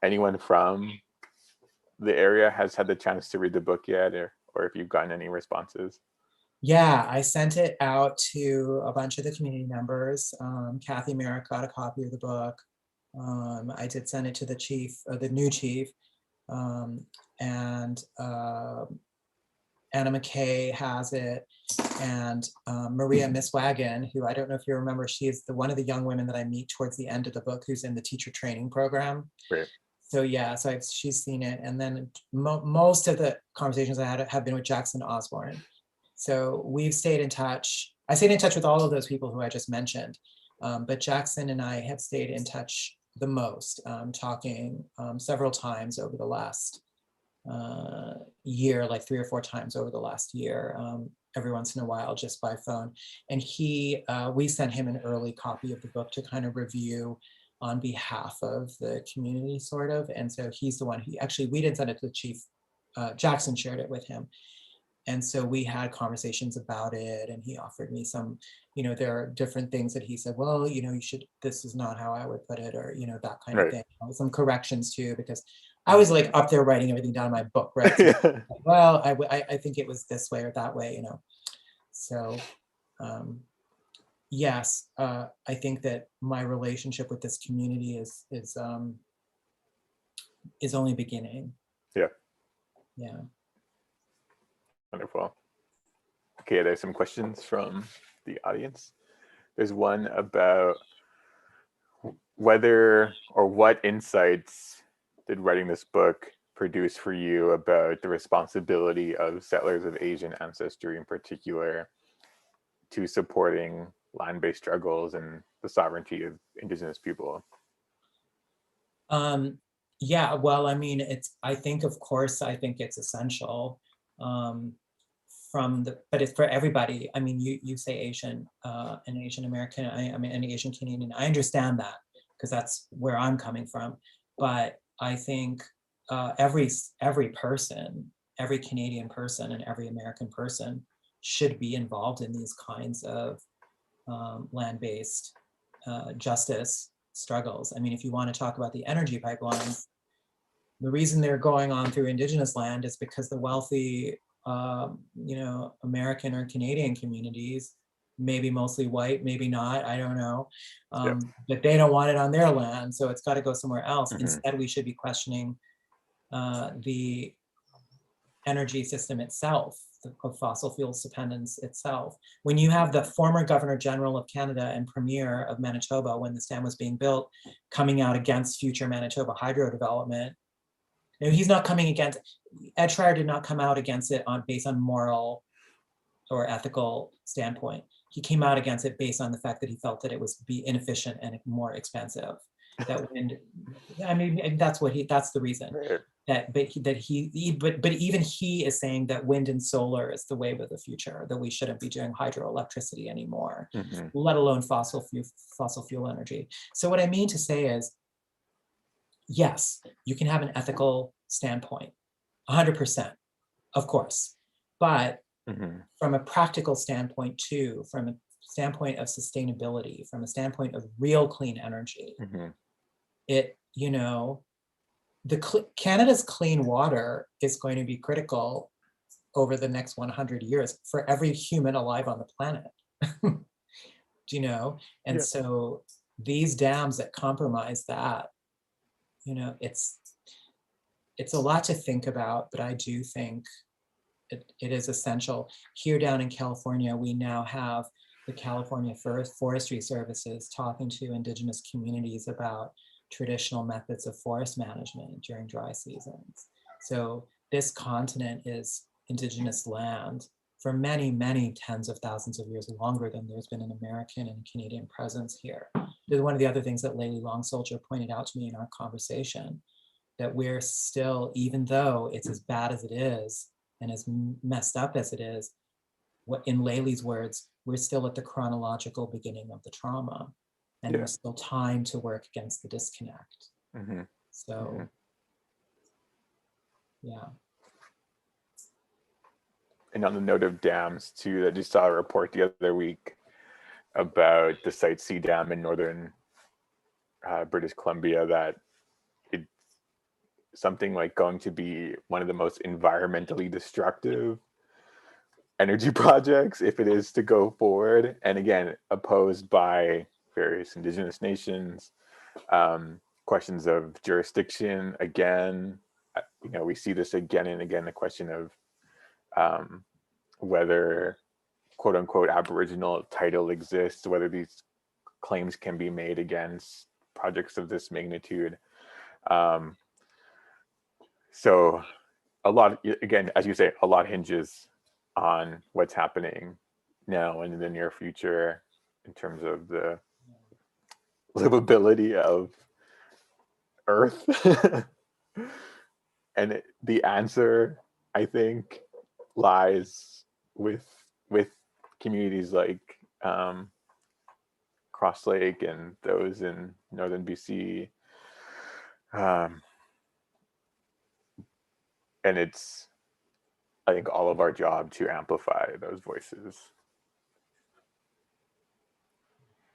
anyone from the area has had the chance to read the book yet, or if you've gotten any responses. Yeah, I sent it out to a bunch of the community members. Kathy Merrick got a copy of the book. I did send it to the chief, the new chief, and Anna McKay has it, and Maria Miswagon, who I don't know if you remember, she is one of the young women that I meet towards the end of the book, who's in the teacher training program. Right. So yeah, so she's seen it, and then most of the conversations I had have been with Jackson Osborne. So we've stayed in touch. I stayed in touch with all of those people who I just mentioned, but Jackson and I have stayed in touch the most, talking several times over the last year, like 3 or 4 times over the last year, every once in a while, just by phone. And we sent him an early copy of the book to kind of review on behalf of the community, sort of. And so he's the one who actually, we didn't send it to the chief. Jackson shared it with him. And so we had conversations about it, and he offered me some, there are different things that he said, well, you should, this is not how I would put it, or, that kind of thing. Some corrections too, because I was like up there writing everything down in my book, right? So, well, I think it was this way or that way, So, yes, I think that my relationship with this community is only beginning. Yeah. Yeah. Wonderful. Okay, there's some questions from the audience. There's one about whether or what insights did writing this book produce for you about the responsibility of settlers of Asian ancestry in particular to supporting land-based struggles and the sovereignty of Indigenous people? Yeah, well, I mean, I think it's essential. But it's for everybody. I mean, you say Asian, and Asian American, I mean, and Asian Canadian. I understand that because that's where I'm coming from. But I think every person, every Canadian person, and every American person should be involved in these kinds of land-based justice struggles. I mean, if you want to talk about the energy pipelines, the reason they're going on through Indigenous land is because the wealthy, American or Canadian communities, maybe mostly white, maybe not, I don't know, but they don't want it on their land, so it's got to go somewhere else. Instead, we should be questioning the energy system itself, of fossil fuels dependence itself. When you have the former Governor General of Canada and Premier of Manitoba, when this dam was being built, coming out against future Manitoba hydro development, he's not coming against, Ed Schreier did not come out against it based on moral or ethical standpoint. He came out against it based on the fact that he felt that it was be inefficient and more expensive. That wind, I mean, that's the reason. Right. But even he is saying that wind and solar is the wave of the future, that we shouldn't be doing hydroelectricity anymore, let alone fossil fuel energy. So what I mean to say is, yes, you can have an ethical standpoint, 100%, of course. But from a practical standpoint too, from a standpoint of sustainability, from a standpoint of real clean energy, Canada's clean water is going to be critical over the next 100 years for every human alive on the planet. And so these dams that compromise that, it's a lot to think about, but I do think it is essential. Here down in California, we now have the California Forestry Services talking to Indigenous communities about traditional methods of forest management during dry seasons. So this continent is Indigenous land for many, many tens of thousands of years, longer than there's been an American and Canadian presence here. This is one of the other things that Layli Long Soldier pointed out to me in our conversation, that we're still, even though it's as bad as it is and as messed up as it is, what, in Layli's words, we're still at the chronological beginning of the trauma, and Yeah. there's still time to work against the disconnect. Mm-hmm. So, yeah. And on the note of dams too, I just saw a report the other week about the Site C Dam in northern British Columbia, that it's something like going to be one of the most environmentally destructive energy projects if it is to go forward. And again, opposed by various Indigenous nations. Questions of jurisdiction, again, we see this again and again, the question of whether quote unquote Aboriginal title exists, whether these claims can be made against projects of this magnitude. So a lot, again, as you say, a lot hinges on what's happening now and in the near future in terms of the livability of Earth. And the answer, I think, lies with communities like Cross Lake and those in northern BC. And it's, I think, all of our job to amplify those voices.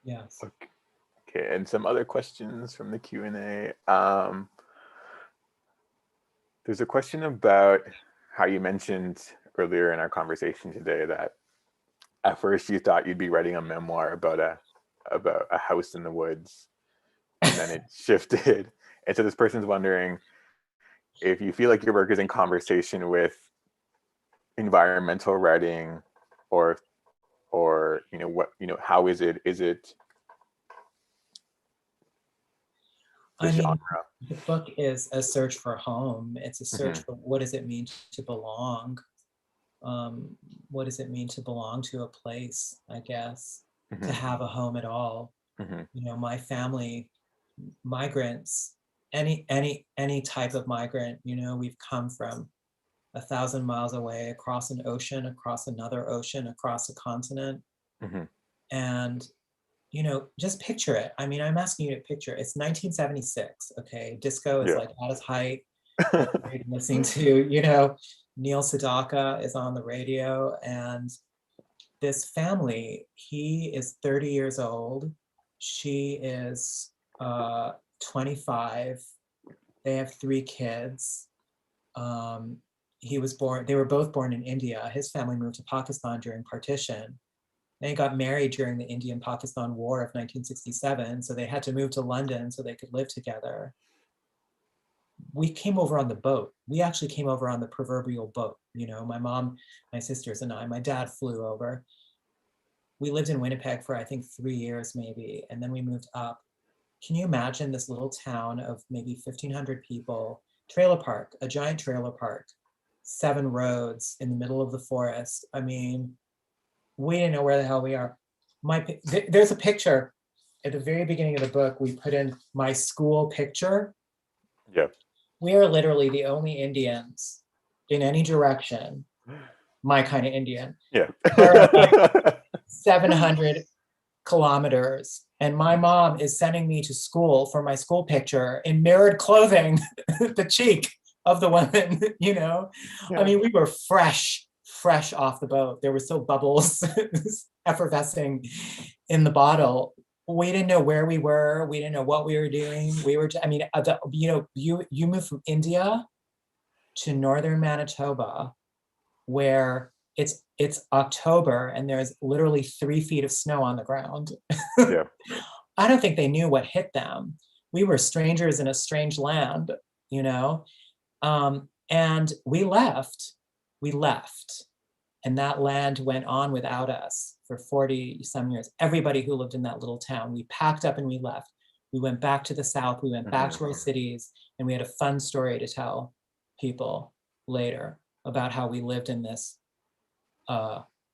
Yes. Okay, and some other questions from the Q&A. There's a question about how you mentioned earlier in our conversation today that at first you thought you'd be writing a memoir about a house in the woods, and then it shifted. And so this person's wondering if you feel like your work is in conversation with environmental writing, or how is it the genre? The book is a search for home. It's a search for what does it mean to belong. What does it mean to belong to a place, I guess, to have a home at all. My family, migrants, any type of migrant, we've come from 1,000 miles away, across an ocean, across another ocean, across a continent. And just picture it. I mean, I'm asking you to picture, it's 1976, okay? Disco is like at its height. Listening to, Neil Sedaka is on the radio, and this family, he is 30 years old. She is 25. They have 3 kids. They were both born in India. His family moved to Pakistan during partition. They got married during the Indian-Pakistan War of 1967, so they had to move to London so they could live together. We came over on the boat. We actually came over on the proverbial boat. My mom, my sisters, and I. My dad flew over. We lived in Winnipeg for, I think, 3 years maybe, and then we moved up. Can you imagine this little town of maybe 1,500 people, trailer park, a giant trailer park, 7 roads in the middle of the forest? I mean, we didn't know where the hell we are. There's a picture at the very beginning of the book. We put in my school picture. Yeah. We are literally the only Indians in any direction, my kind of Indian. Yeah. 700 kilometers. And my mom is sending me to school for my school picture in mirrored clothing, the cheek of the woman, Yeah. I mean, we were fresh off the boat. There were still bubbles effervescing in the bottle. We didn't know where we were. We didn't know what we were doing. We were, you moved from India to northern Manitoba, where it's October and there's literally 3 feet of snow on the ground. Yeah. I don't think they knew what hit them. We were strangers in a strange land, and we left. And that land went on without us for 40 some years. Everybody who lived in that little town, we packed up and we left. We went back to the South, we went back to our cities, and we had a fun story to tell people later about how we lived in this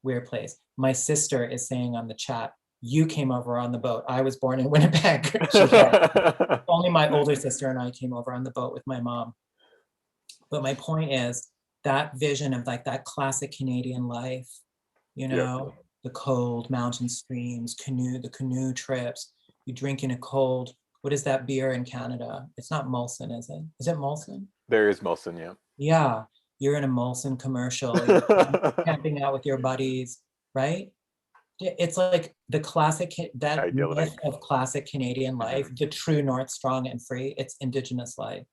weird place. My sister is saying on the chat, you came over on the boat. I was born in Winnipeg. Only my older sister and I came over on the boat with my mom. But my point is, that vision of like that classic Canadian life, you Yep. know, the cold mountain streams, the canoe trips, you drink in a cold, what is that beer in Canada? It's not Molson, is it? Is it Molson? There is Molson, yeah. Yeah, you're in a Molson commercial, you're camping out with your buddies, right? It's like the classic, that Idyllic. myth of classic Canadian life, the true North, strong and free, it's Indigenous life.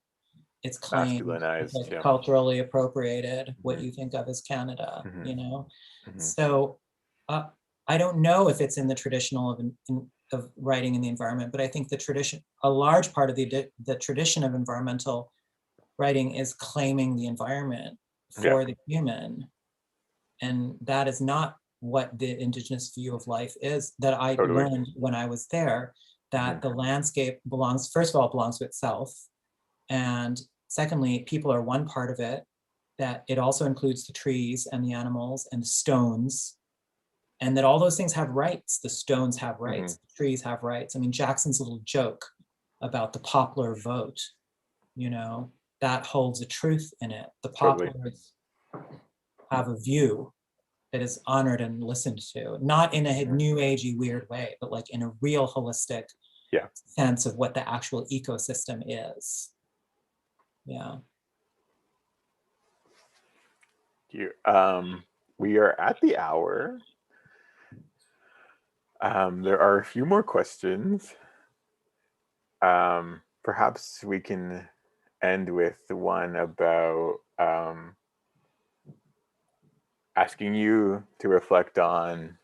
It's claimed, it's Masculinized, like yeah. culturally appropriated, what Mhm. you think of as Canada, Mhm. you know? Mhm. So I don't know if it's in the traditional of writing in the environment, but I think the tradition, a large part of the tradition of environmental writing is claiming the environment for the human. And that is not what the Indigenous view of life is, that I Totally. learned when I was there, that Mhm. the landscape belongs, first of all, it belongs to itself. And secondly, people are one part of it, that it also includes the trees and the animals and the stones, and that all those things have rights. The stones have rights, the trees have rights. I mean, Jackson's little joke about the poplar vote, you know, that holds a truth in it. The Totally. poplars have a view that is honored and listened to, not in a new agey weird way, but like in a real holistic Yeah. sense of what the actual ecosystem is. Yeah. You, we are at the hour. There are a few more questions. Perhaps we can end with the one about asking you to reflect on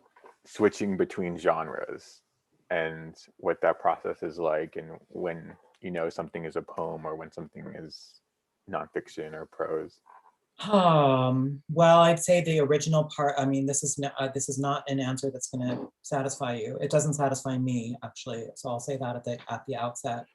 switching between genres and what that process is like, and when you know something is a poem or when something is nonfiction or prose. Well, I'd say the original part, I mean, this is not an answer that's going to satisfy you. It doesn't satisfy me, actually. So I'll say that at the outset.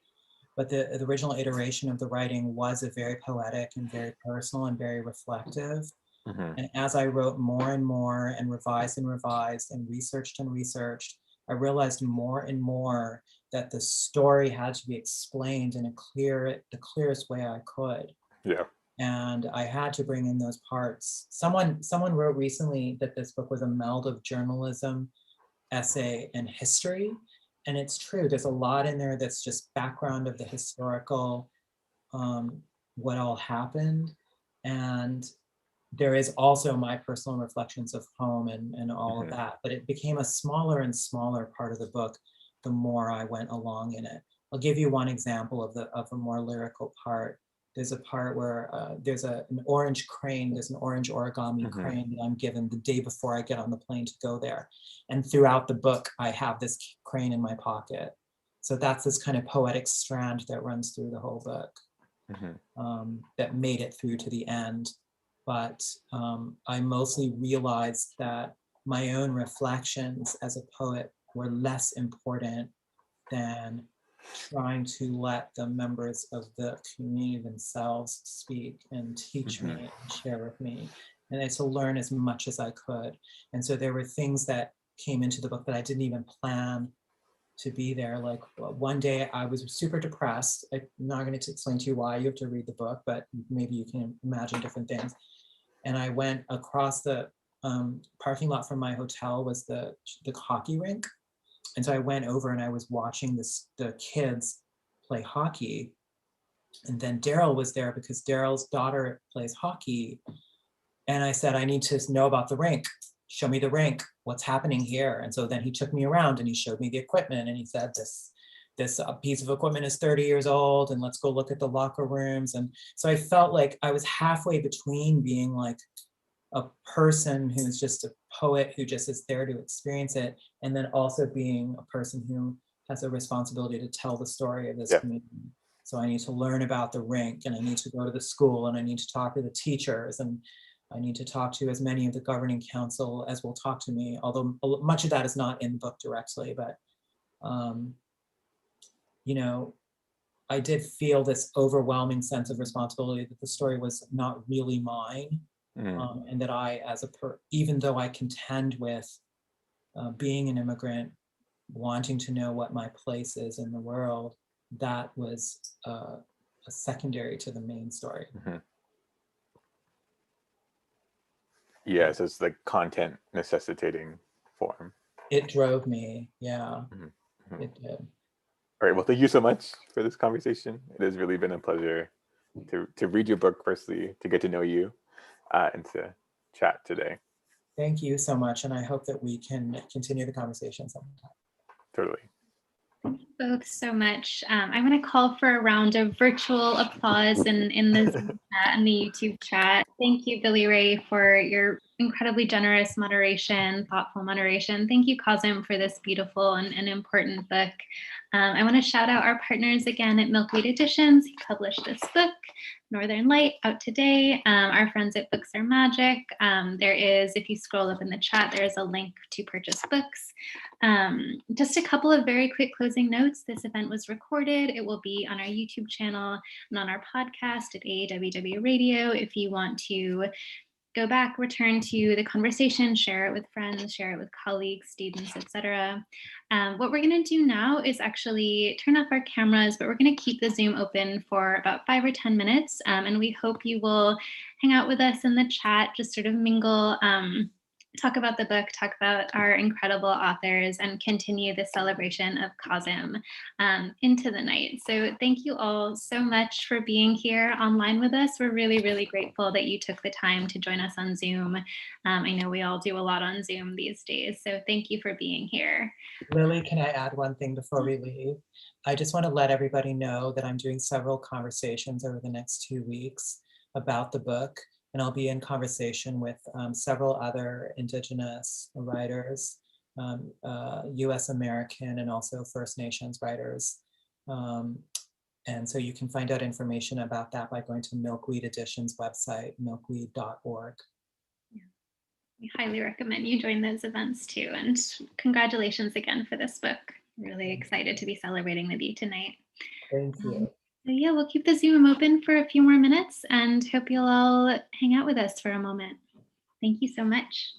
But the original iteration of the writing was a very poetic and very personal and very reflective. Mm-hmm. And as I wrote more and revised and researched, I realized more and more that the story had to be explained in the clearest way I could. Yeah. And I had to bring in those parts. Someone wrote recently that this book was a meld of journalism, essay, and history. And it's true, there's a lot in there that's just background of the historical, what all happened. And there is also my personal reflections of home and all of that. But it became a smaller and smaller part of the book the more I went along in it. I'll give you one example of a more lyrical part. There's a part where there's an orange crane, there's an orange origami crane that I'm given the day before I get on the plane to go there. And throughout the book, I have this crane in my pocket. So that's this kind of poetic strand that runs through the whole book, that made it through to the end. But I mostly realized that my own reflections as a poet were less important than trying to let the members of the community themselves speak and teach me and share with me. And I to learn as much as I could. And so there were things that came into the book that I didn't even plan to be there. Like one day I was super depressed. I'm not going to explain to you why, you have to read the book, but maybe you can imagine different things. And I went across the parking lot from my hotel was the hockey rink. And so I went over and I was watching the kids play hockey. And then Daryl was there because Daryl's daughter plays hockey. And I said, I need to know about the rink. Show me the rink. What's happening here? And so then he took me around and he showed me the equipment and he said, this piece of equipment is 30 years old and let's go look at the locker rooms. And so I felt like I was halfway between being like a person who's just a poet who just is there to experience it, and then also being a person who has a responsibility to tell the story of this community. So I need to learn about the rink and I need to go to the school and I need to talk to the teachers and I need to talk to as many of the governing council as will talk to me, although much of that is not in the book directly, but you know, I did feel this overwhelming sense of responsibility that the story was not really mine. And that I, even though I contend with being an immigrant, wanting to know what my place is in the world, that was a secondary to the main story. Yes, it's like content necessitating form. It drove me. Yeah, Mhm, mhm. it did. All right. Well, thank you so much for this conversation. It has really been a pleasure to read your book firstly, to get to know you, and to chat today. Thank you so much. And I hope that we can continue the conversation sometime. Totally. Both so much. I want to call for a round of virtual applause in the Zoom chat and the YouTube chat. Thank you, Billy Ray, for your incredibly generous moderation, thoughtful moderation. Thank you, Cosm, for this beautiful and important book. I want to shout out our partners again at Milkweed Editions, who published this book, Northern Light, out today. Our friends at Books Are Magic. There is, if you scroll up in the chat, there's a link to purchase books. Just a couple of very quick closing notes. This event was recorded. It will be on our YouTube channel and on our podcast at AAWW Radio. If you want to go back, return to the conversation, share it with friends, share it with colleagues, students, etc. What we're going to do now is actually turn off our cameras, but we're going to keep the Zoom open for about 5 or 10 minutes. And we hope you will hang out with us in the chat, just sort of mingle, talk about the book, talk about our incredible authors, and continue the celebration of Cosm into the night. So thank you all so much for being here online with us. We're really, really grateful that you took the time to join us on Zoom. I know we all do a lot on Zoom these days, so thank you for being here. Lily, can I add one thing before we leave? I just want to let everybody know that I'm doing several conversations over the next 2 weeks about the book, and I'll be in conversation with several other Indigenous writers, US American and also First Nations writers. And so you can find out information about that by going to Milkweed Editions website, milkweed.org. We highly recommend you join those events too. And congratulations again for this book. Really excited to be celebrating with you tonight. Thank you. So yeah, we'll keep the Zoom open for a few more minutes and hope you'll all hang out with us for a moment. Thank you so much.